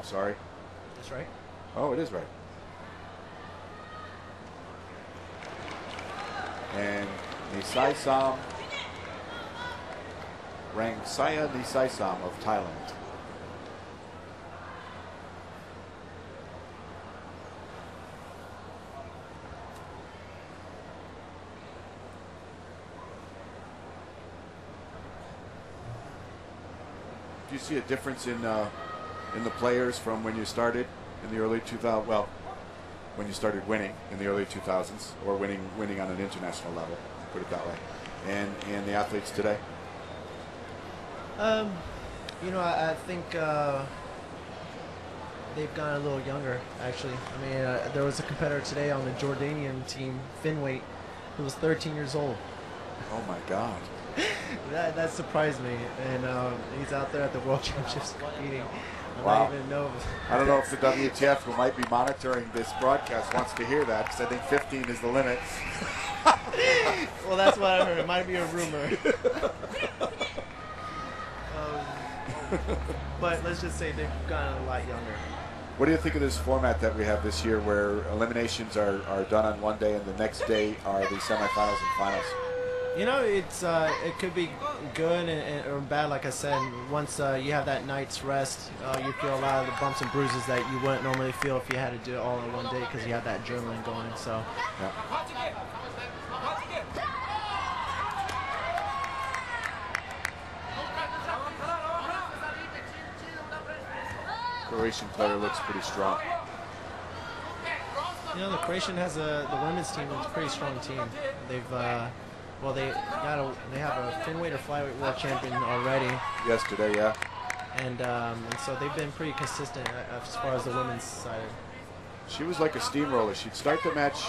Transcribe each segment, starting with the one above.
sorry. That's right. Oh, it is right. And Nisaisam, Rangsaya Nisaisam of Thailand. Do you see a difference in the players from when you started in the early 2000s? Well, when you started winning in the early 2000s, or winning on an international level, put it that way, and the athletes today? You know, I think they've gotten a little younger, actually. I mean, there was a competitor today on the Jordanian team, Finweight, who was 13 years old. Oh my God. That surprised me, and he's out there at the World Championships competing. Wow. I don't know if the WTF, who might be monitoring this broadcast, wants to hear that, because I think 15 is the limit. Well, that's what I heard. It might be a rumor. But let's just say they've gotten a lot younger. What do you think of this format that we have this year, where eliminations are done on one day and the next day are the semifinals and finals? You know, it could be good or bad. Like I said, once you have that night's rest, you feel a lot of the bumps and bruises that you wouldn't normally feel if you had to do it all in one day, because you have that adrenaline going. So. Yeah. Croatian player looks pretty strong. You know, the Croatian has the women's team is a pretty strong team. They've well, they have a Finweight or Flyweight world champion already. Yesterday, yeah. And so they've been pretty consistent as far as the women's side. She was like a steamroller. She'd start the match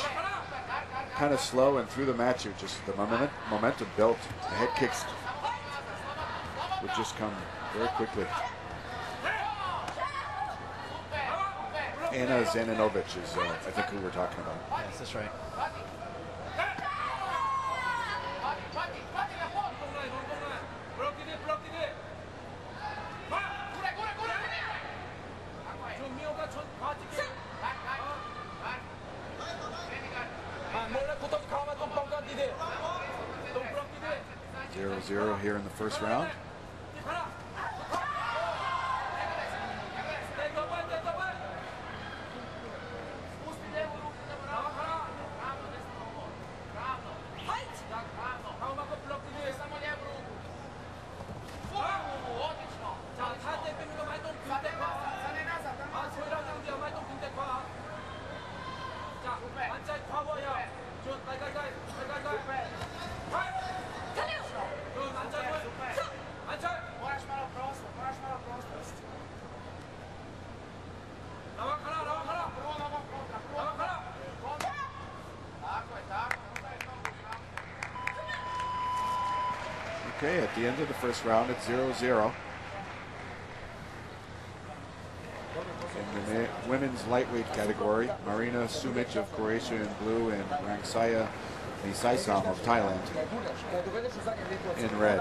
kind of slow, and through the match, it just the momentum built. The head kicks would just come very quickly. Anna Zaninovic is, I think, who we're talking about. Yes, that's right. Zero here in the first round. Okay, at the end of the first round, it's 0-0. In the women's lightweight category, Marina Sumic of Croatia in blue and Rangsaya Nisaisam of Thailand in red.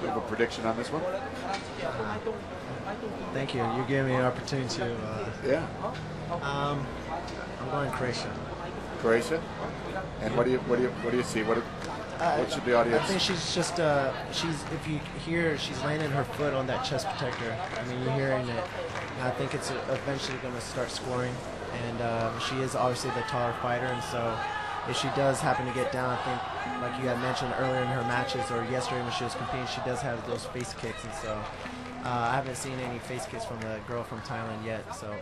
Bit of a prediction on this one? Thank you. You gave me an opportunity to. Yeah. I'm going Croatia. Croatia? And what do you see? What should the audience? I think she's just if you hear she's landing her foot on that chest protector. I mean, you're hearing it. And I think it's eventually going to start scoring. And she is obviously the taller fighter, and so if she does happen to get down, I think, like you had mentioned earlier in her matches or yesterday when she was competing, she does have those face kicks, and so I haven't seen any face kicks from the girl from Thailand yet. So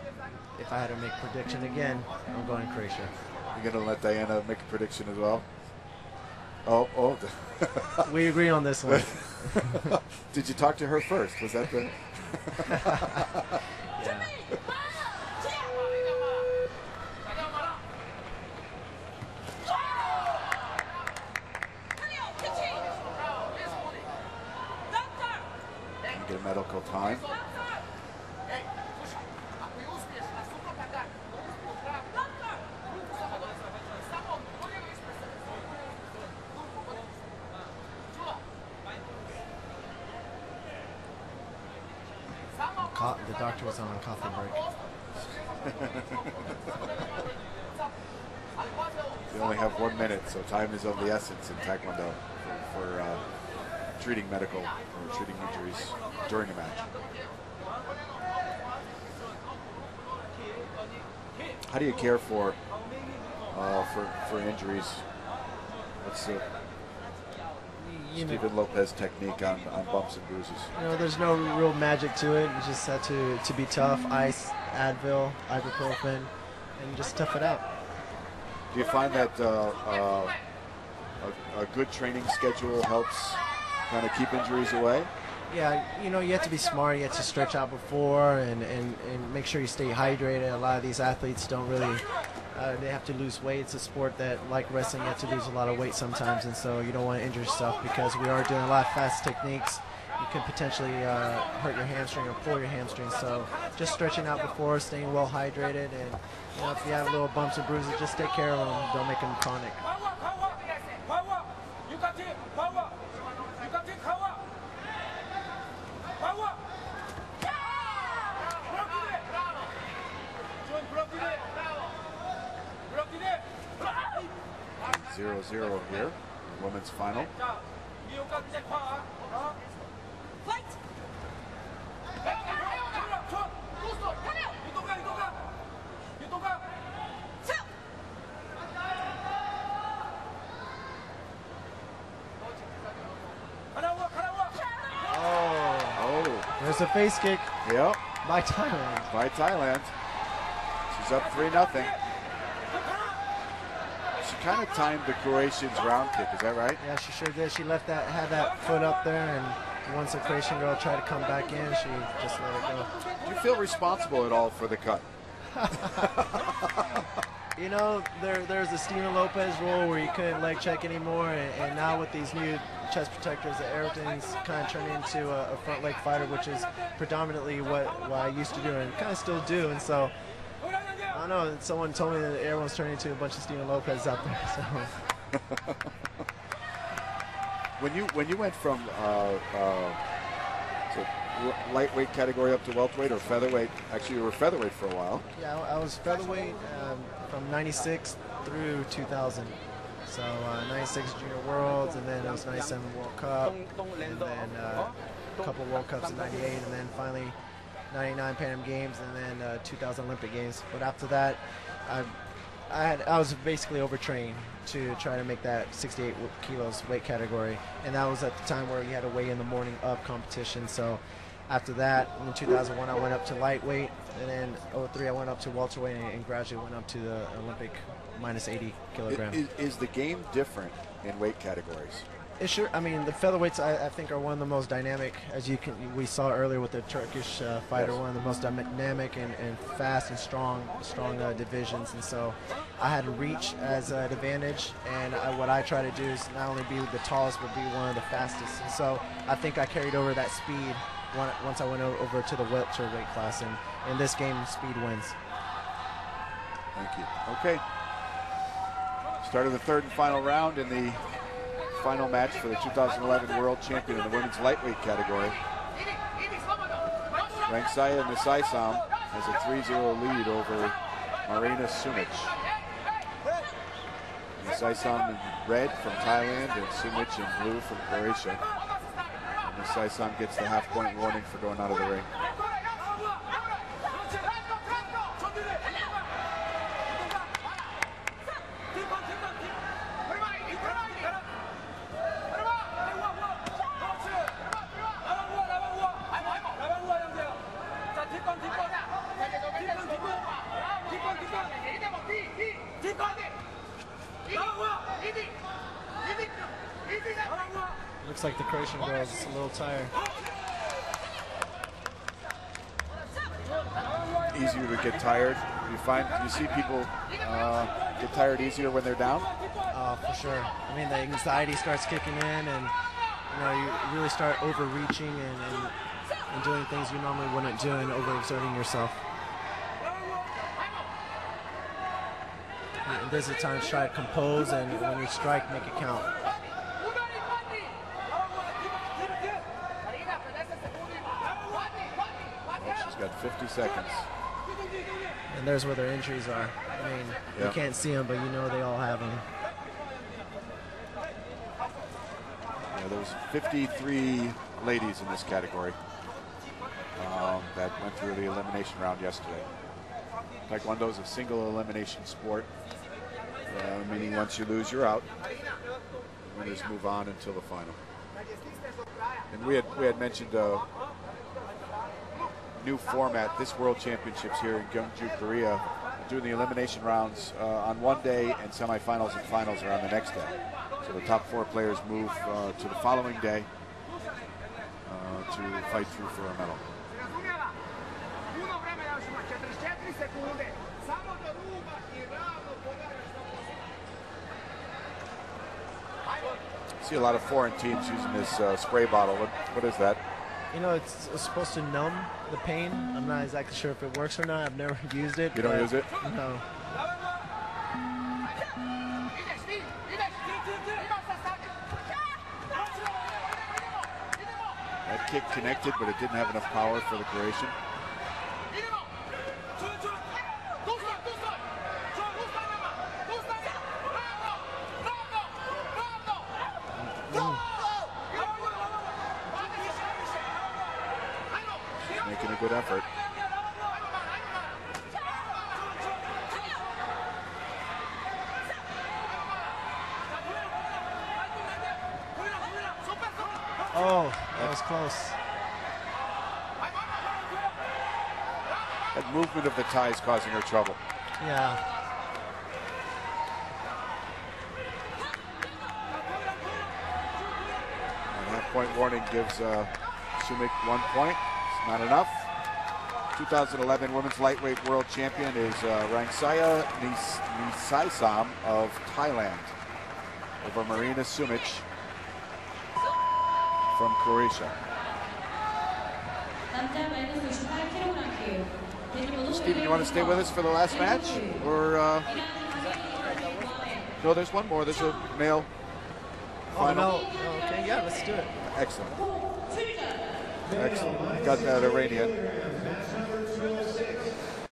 if I had to make a prediction again, I'm going Croatia. You're going to let Diana make a prediction as well? Oh. We agree on this one. Did you talk to her first? Was that the... Yeah. Get medical time. the doctor was on coffee break. You only have 1 minute, so time is of the essence in Taekwondo for treating medical or treating injuries during a match. How do you care for injuries? What's the Steven López technique on bumps and bruises? You know, there's no real magic to it. You just have to be tough. Ice, Advil, ibuprofen, and just tough it out. Do you find that a good training schedule helps kind of keep injuries away? Yeah, you know, you have to be smart. You have to stretch out before and make sure you stay hydrated. A lot of these athletes don't really, they have to lose weight. It's a sport that, like wrestling, you have to lose a lot of weight sometimes, and so you don't want to injure yourself because we are doing a lot of fast techniques. You can potentially hurt your hamstring or pull your hamstring. So just stretching out before, staying well hydrated, and you know, if you have little bumps and bruises, just take care of them. Don't make them chronic. Zero here, the women's final. There's a face kick. Yep. By Thailand. By Thailand. She's up 3-0. She kind of timed the Croatian's round kick, is that right? Yeah, she sure did. She had that foot up there, and once the Croatian girl tried to come back in, she just let it go. Do you feel responsible at all for the cut? You know, there's the Steven López rule where you couldn't leg check anymore, and now with these new chest protectors, everything's kind of turned into a front leg fighter, which is predominantly what I used to do and kind of still do. And so, I don't know, someone told me that everyone's turning into a bunch of Steven López out there. So. When you went from lightweight category up to welterweight or featherweight, actually you were featherweight for a while. Yeah, I was featherweight from 96 through 2000. So 96 Junior Worlds, and then it was 97 World Cup, and then a couple World Cups in 98, and then finally 99 Pan Am Games, and then 2000 Olympic Games. But after that, I was basically overtrained to try to make that 68 kilos weight category, and that was at the time where you had to weigh in the morning of competition. So after that, in 2001, I went up to lightweight, and then 2003 I went up to welterweight, and gradually went up to the Olympic minus 80 kilograms. Is the game different in weight categories? It sure. I mean, the featherweights I think are one of the most dynamic, as we saw earlier with the Turkish fighter, yes. One of the most dynamic and fast and strong divisions. And so I had reach as an advantage, and what I try to do is not only be the tallest, but be one of the fastest. And so I think I carried over that speed once I went over to the welterweight class, and in this game, speed wins. Thank you. Okay. Start of the third and final round in the final match for the 2011 World Champion in the women's lightweight category. Rangsaya Nisaisam has a 3-0 lead over Marina Sumic. Nisaisam in red from Thailand and Sumic in blue from Croatia. Nisaisam gets the half-point warning for going out of the ring. Looks like the Croatian girl is just a little tired. Easier to get tired. Do you see people get tired easier when they're down? For sure. I mean, the anxiety starts kicking in, and you really start overreaching and doing things you normally wouldn't do, and overexerting yourself. And this is a time to try to compose, and when you strike, make it count. 50 seconds. And there's where their injuries are. I mean, you can't see them, but you know they all have them. Yeah, there's 53 ladies in this category that went through the elimination round yesterday. Taekwondo is a single elimination sport, meaning once you lose, you're out. Winners move on until the final. And we had mentioned a new format. This World Championships here in Gyeongju, Korea, doing the elimination rounds on one day, and semifinals and finals are on the next day. So the top 4 players move to the following day to fight through for a medal. See a lot of foreign teams using this spray bottle. What is that? You know, it's supposed to numb the pain. I'm not exactly sure if it works or not. I've never used it. You don't use it? No. That kick connected, but it didn't have enough power for the Croatian. Making a good effort. Oh, that was close. That movement of the tie is causing her trouble. Yeah. And half-point warning gives Sumik 1 point. It's not enough. 2011 Women's Lightweight World Champion is Rangsaya Nisaisam of Thailand over Marina Sumic from Croatia. Steven, you want to stay with us for the last match? Or no, there's one more. There's a male final. Oh, no. Okay, yeah, let's do it. Excellent. Excellent. Got that Iranian.